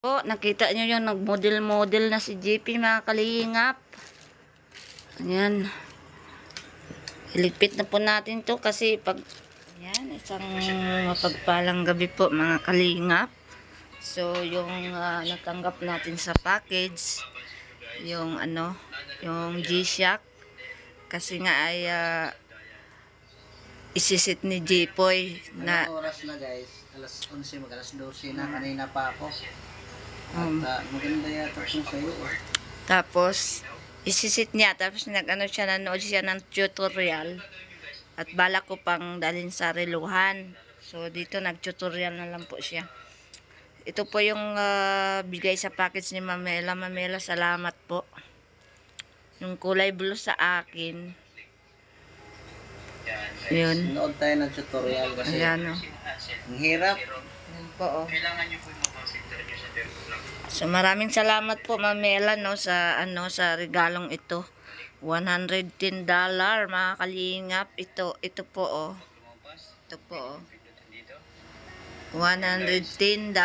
Po, nakita nyo yung nag-model-model na si JP mga kalingap. Ayan. Iligpit na po natin to kasi pag ayan, isang mapagpalang gabi po mga kalingap. So, yung natanggap natin sa package, yung yung G-Shock. Kasi nga ay isisit ni J-Poy na oras na guys? Alas 11, mag-alas 12 na. Kanina pa ako. At maganda yata kung sa'yo. tapos isisit niya, tapos nanood siya ng tutorial at bala ko pang dalhin sa reluhan. So dito nag-tutorial na lang po siya. Ito po yung bigay sa package ni Mamela. Mamela, salamat po. Yung kulay blue sa akin. Yun. Nood tayo ng tutorial kasi Ayan, ang hirap. Yan po, oh. So maraming salamat po Mamela sa sa regalong ito. $110 mga kalingap. Ito po oh. Ito po oh. $110.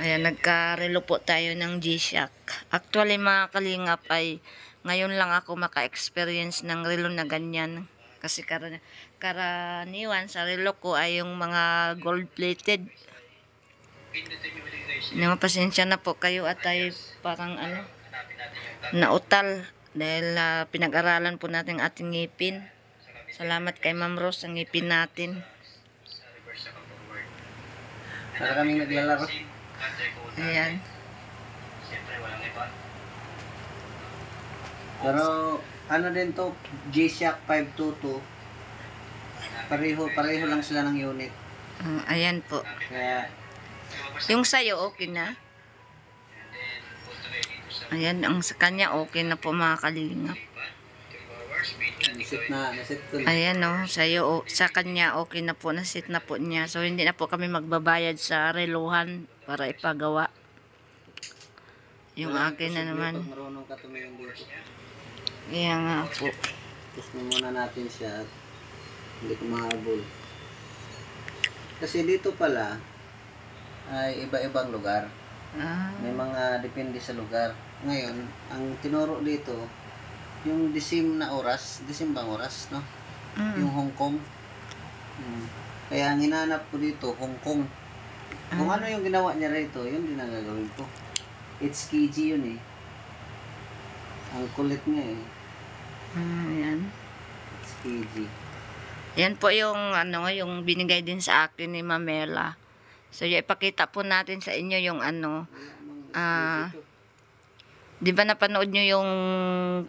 Ayan, nagka-relo po tayo ng G-Shock. Actually mga kalingap ay ngayon lang ako maka-experience ng relo na ganyan. Kasi karaniwan sa relo ko ay yung mga gold-plated. Pasensya na po kayo at tayo parang nautal dahil pinag-aralan po natin ating ngipin. Salamat kay Ma'am Rose sa ngipin natin. Para kaming naglalaro. Ayan. Pero ano din to, G-Shock 522. Pareho lang sila ng unit. Ayan po. Kaya Yung sayo okay na. Ayan, ang sa kanya okay na po mga kalingap. nasit ko na. Ayan sa kanya okay na po, nasit na po niya. So hindi na po kami magbabayad sa reluhan para ipagawa. Yung akin na naman. Pag marunong ka tumingin dito. Kaya nga po. Test mo muna natin siya at hindi ko mahabol. Kasi dito pala ay iba-ibang lugar. May mga depende sa lugar. Ngayon, ang tinuro dito, yung desimbang oras, no? Yung Hong Kong. Kaya ang hinanap ko dito, Hong Kong. Kung ano yung ginawa niya rito, yun din ang gagawin ko. It's KG yun eh. Ang kulit niya eh. Ayan. It's KG. Yan po yung yung binigay din sa akin ni Mamela. So ipakita po natin sa inyo yung di ba napanood nyo yung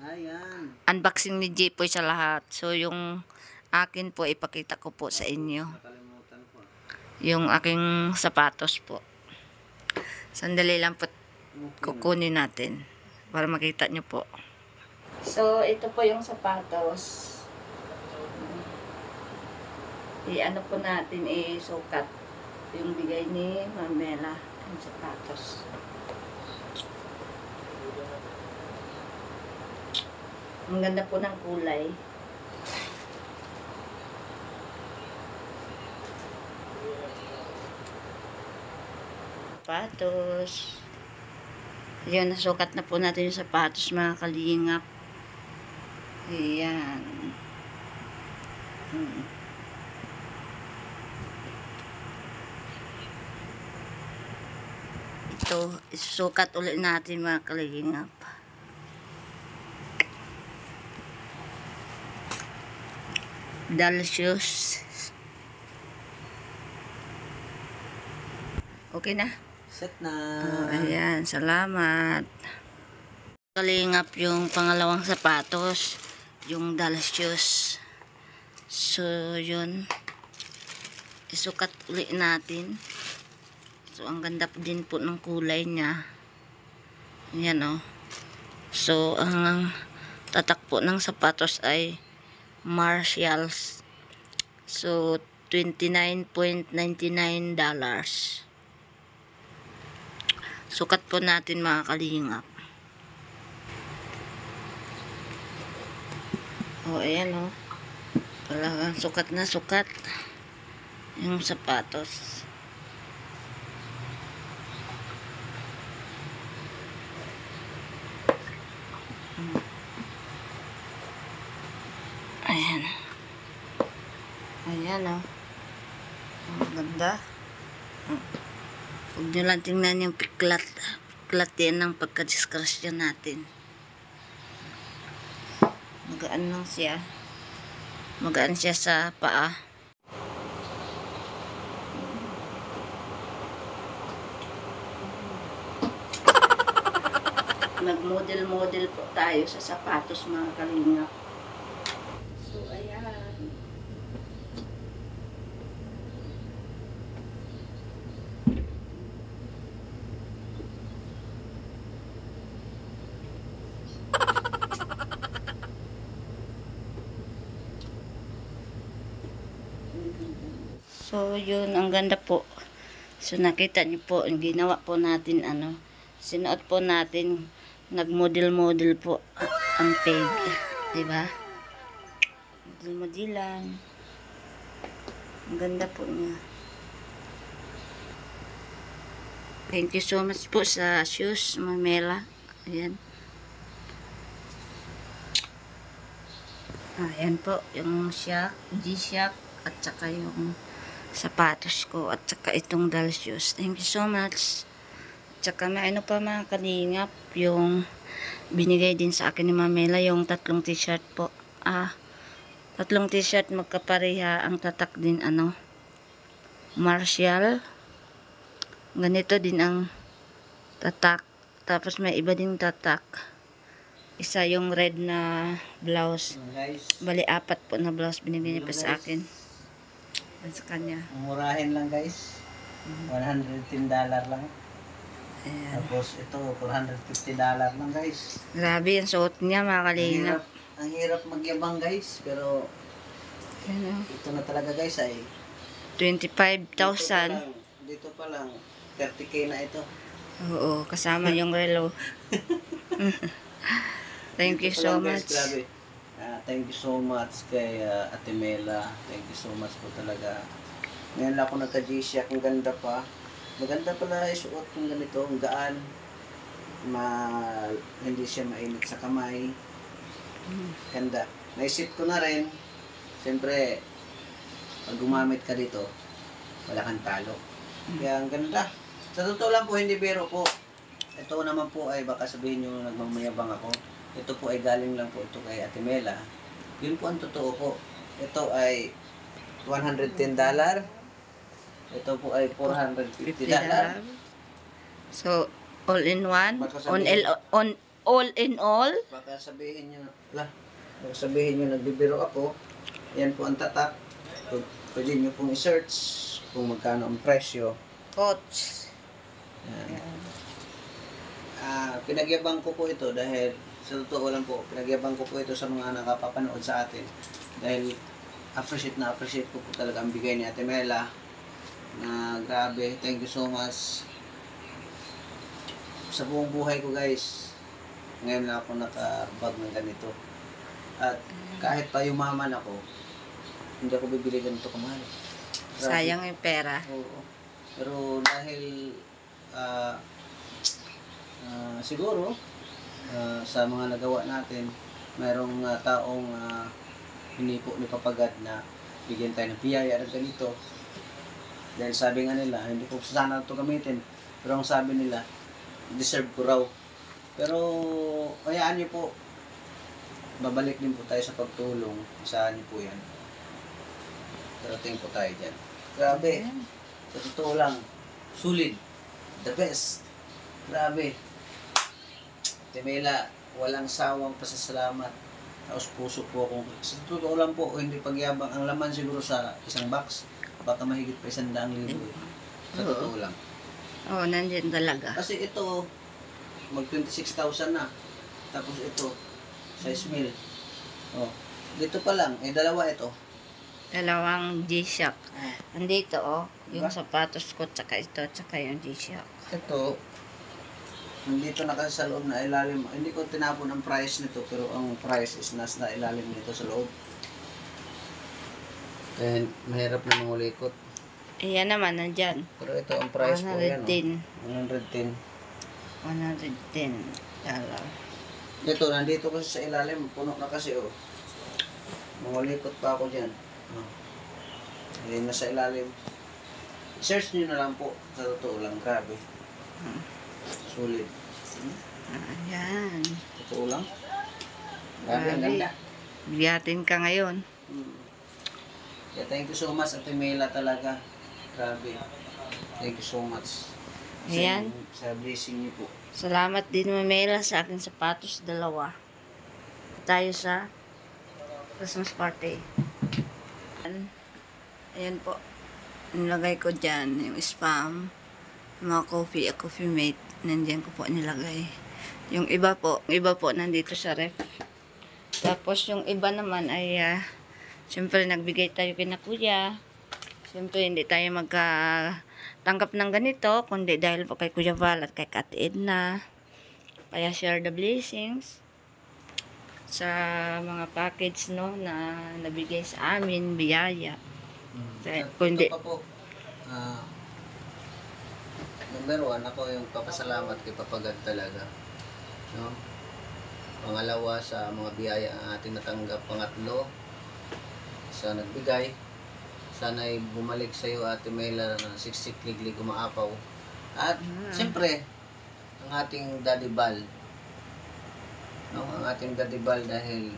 Ayan. unboxing ni J-Poy sa lahat. So yung akin po ipakita ko po sa inyo. Nakalimutan ko. Yung aking sapatos po. Sandali lang po kukunin natin para makita nyo po. So ito po yung sapatos. I-ano po natin sukat yung bigay ni Mamela yung sapatos. Ang ganda po ng kulay. Sapatos. Yun, nasukat na po natin yung sapatos mga kalingap. Ayan. Ito, isusukat ulit natin mga kalingap. Dalsius. Okay na? Set na. Ayan, salamat. Kalingap yung pangalawang sapatos, yung Dalsius. So, yun. Isukat ulit natin. So, ang ganda din po ng kulay niya. Ayan o. So, ang tatak po ng sapatos ay Marshalls. So, $29.99. Sukat po natin mga kalingap. Ayan o. Talagang sukat na sukat yung sapatos. Ayan o. Ang ganda. Huwag nyo lang tingnan yung piklat. Piklat yan ng pagka-discretion natin. Magaan lang siya. Magaan siya sa paa. Nag-model-model po tayo sa sapatos, mga kalingap. So, ayan. So, yun, ang ganda po. So, nakita niyo po, ang ginawa po natin, sinuot po natin, nag-model-model po ang peg. Diba? Model-modelan. Ang ganda po niya. Thank you so much po sa shoes, Mamela. Ayan. Ayan po, yung shock, G-shock, at saka yung sapatos ko at saka itong doll shoes. Thank you so much. At saka may ano pa, mga kalingap, yung binigay din sa akin ni Mamela, yung 3 t-shirt po. 3 t-shirt magkapareha, ang tatak din Marshall. Ganito din ang tatak. Tapos may iba ding tatak. Isa yung red na blouse. Bali 4 po na blouse binigay niya pa sa akin. Sa kanya. Murahin lang guys. $110 lang. Ayan. Tapos ito, $450 lang guys. Grabe ang suot niya, mga kalingap. Ang hirap magyabang guys. Pero Ayan, ito na talaga guys ay 25,000. Dito pa lang 30K na ito. Oo, kasama yung relo. Thank you Dito pa so lang, guys, much. grabe. Thank you so much kay Ate Mela. Thank you so much po talaga. Ngayon lang ako nagka-G-Shock. Ang ganda pa. Maganda pala isuot kung ganito. Ang gaan. Hindi siya mainit sa kamay. Ganda. Naisip ko na rin. Siyempre, pag gumamit ka dito, wala kang talo. Kaya ang ganda. Sa totoo lang po, hindi biro po. Ito naman po ay baka sabihin nyo nagmamayabang ako. Ito po ay galing lang po ito kay Ate Mela. Yun po ang totoo po. Ito ay $110. Ito po ay $450. So, all in one? Baka On, sabihin- all in all? Baka sabihin nyo, baka sabihin nyo nagbibiro ako. Yan po ang tatak. Pwede nyo pong i-search kung magkano ang presyo. Coach. Yan. Pinagyabang ko po ito dahil sa totoo lang po, pinagyabang ko po ito sa mga nakapapanood sa atin dahil appreciate ko po talaga ang bigay ni Ate Mela na grabe, thank you so much sa buong buhay ko guys. Ngayon lang ako nakabag ng ganito at kahit pa yumaman ako, hindi ako bibili ganito kamahal. Grabe. Sayang yung pera. Oo. Pero dahil siguro sa mga nagawa natin, mayroong taong hinipo ni Papagad na bigyan tayo ng piyaya ng ganito. Dahil sabi nga nila, hindi ko sana ito gamitin. Pero ang sabi nila, deserve ko raw. Pero hayaan niyo po, babalik din po tayo sa pagtulong. Isahan niyo po yan. Darating po tayo dyan. Grabe. Sa totoo lang, sulit. The best. Grabe. Ate Mela, walang sawang pasasalamat. Taos puso po ako. Sa totoo lang po, hindi pagyabang. Ang laman siguro sa isang box, baka mahigit pa 100,000 eh. Sa totoo lang. Oo, nandiyan talaga. Kasi ito, mag 26,000 na. Tapos ito, 6,000. Oh, dito pa lang, dalawa ito. Dalawang G-Shock. Andito, yung Diba? sapatos ko, tsaka ito, tsaka yung G-Shock. Ito, nandito na kasi sa loob na ilalim. Hindi ko tinapon ang price nito, pero ang price is nasa ilalim nito sa loob. Kaya mahirap na mangulikot. Ayan naman, nandyan. Pero ito ang price po yan. 110. 110. $110. Ito, nandito kasi sa ilalim. Puno na kasi Mangulikot pa ako dyan. Ayun, nasa ilalim. Search nyo na lang po. Sa totoo lang, grabe. Sulit. Ayan. Totoo lang. Grabe, ang ganda. Biyatin ka ngayon. Yeah, thank you so much, Ate Mela talaga. Grabe. Thank you so much. Ayan. Sa blessing niyo po. Salamat din, Mamela, sa aking sapatos, 2. Tayo sa Christmas party. Ayan po. Nilagay ko dyan yung spam, yung mga coffee mate. Nandiyan ko po nilagay. Yung iba po nandito sa ref. Tapos yung iba naman ay, siyempre nagbigay tayo kina kuya. Siyempre hindi tayo magkatanggap ng ganito, kundi dahil po kay Kuya Val at kay Ate Edna. Kaya share the blessings sa mga package, no, na nabigay sa amin, biyaya. At Kundi, ito pa po, number 1, ako yung papasalamat kay Papagad talaga. No? Pangalawa, sa mga biyaya ang ating natanggap. Pangatlo, sa nagbigay. Sana'y bumalik sa iyo, Ate Mela, na siksik, liglig, umaapaw. At siyempre, ang ating Daddy Bal. No? Ang ating Daddy Bal dahil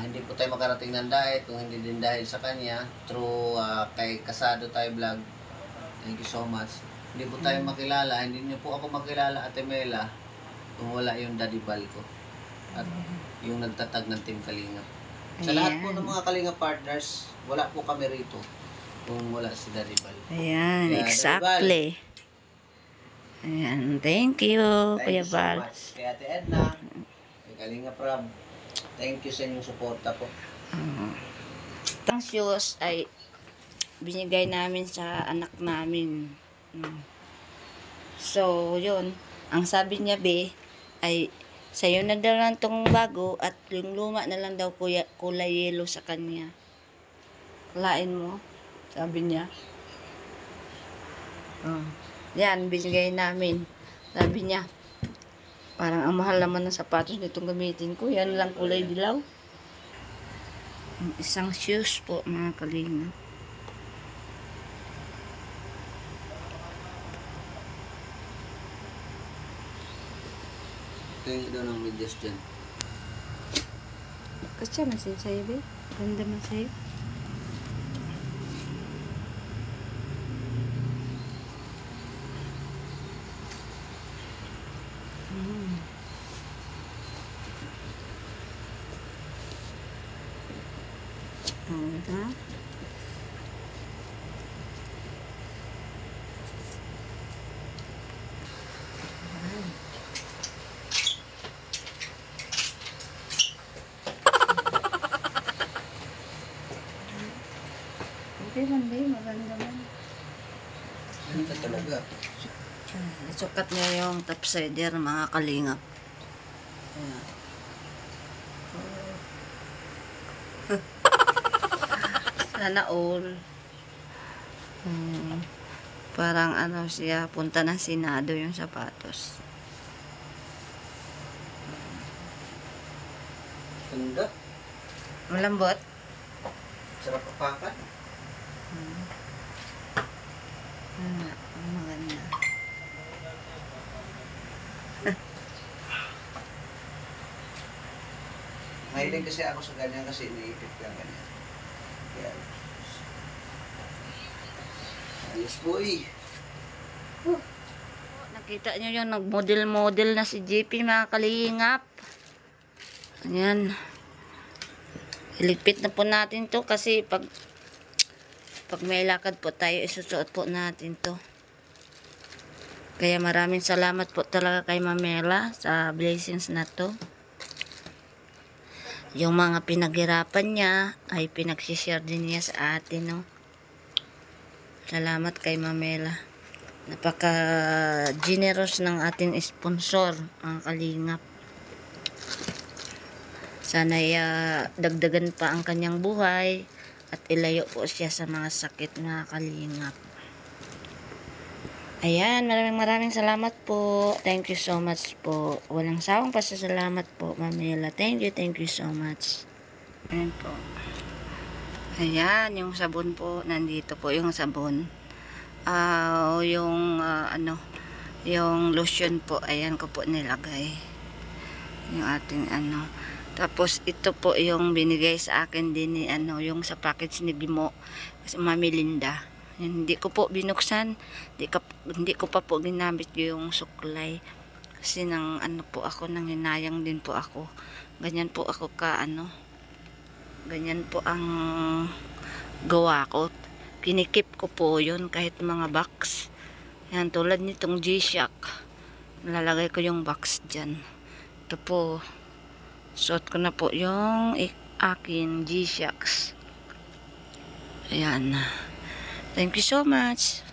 hindi po tayo makarating ng diet kung hindi din dahil sa kanya through kay Kasado Tayo Vlog. Thank you so much. Hindi po tayo makilala, hindi niyo po ako makilala, Ate Mela, kung wala yung Daddy Bal ko at yung nagtatag ng Team Kalinga. Sa lahat po ng mga Kalinga partners, wala po kami rito kung wala si Daddy Bal. ayan, Kaya, exactly. Ayan, thank you, Kuya Thank you so Val. much. Kay Ate Edna, kay Kalinga Prab, thank you sa inyong suporta po. Ang shoes ay binigay namin sa anak namin. So, yun. Ang sabi niya, be, ay sa'yo na daw lang tong bago at yung luma na lang daw kulay yellow sa kanya. Kalain mo, sabi niya. Yan, binigay namin. Sabi niya, parang ang mahal naman ng sapatos nitong gamitin ko. Yan lang kulay dilaw. Isang shoes po, mga kalinga. Tingin daw ng medyas dyan. Kasi man sa'yo, be. Ganda man sa'yo. Diba? Okay man, be. Maganda man. Ganda talaga. Sukat niya yung topsider, mga kalingap. Ayan. Sana all. Parang ano siya, punta ng Senado yung sapatos. Ganda. Malambot. Sarap papakan. Maganda. Mahilig kasi ako sa ganyan kasi iniipit ka ganyan. Yan. Ayos po eh. Nakita nyo yung nag-model-model na si JP, mga kalingap. Ayan. Iligpit na po natin to kasi pag may lakad po tayo, isusuot po natin to. Kaya maraming salamat po talaga kay Mamela sa blessings na to. Yung mga pinaghirapan niya ay pinagsishare din niya sa atin, no? Salamat kay Mamela. Napaka-generous ng ating sponsor, ang kalingap. Sana dagdagan pa ang kanyang buhay at ilayo po siya sa mga sakit, na kalingap. Ayan, maraming salamat po. Thank you so much po. Walang sawang pasasalamat po, Mamela. Thank you so much. Ayan po. Ayan, yung sabon po. Nandito po yung sabon. Yung lotion po. Ayan ko po nilagay. Yung ating Tapos ito po yung binigay sa akin din ni yung sa package ni Bimo. Kasi Mami Linda. Hindi ko po binuksan. Hindi ko pa po ginamit yung suklay. Kasi nang po ako, nang hinayang din po ako. Ganyan po ako ganyan po ang gawa ko. Kinikip ko po yun kahit mga box. Yan, tulad nitong G-Shock. Nalalagay ko yung box dyan. Ito po. Suot ko na po yung akin G-Shocks. Ayan. Thank you so much.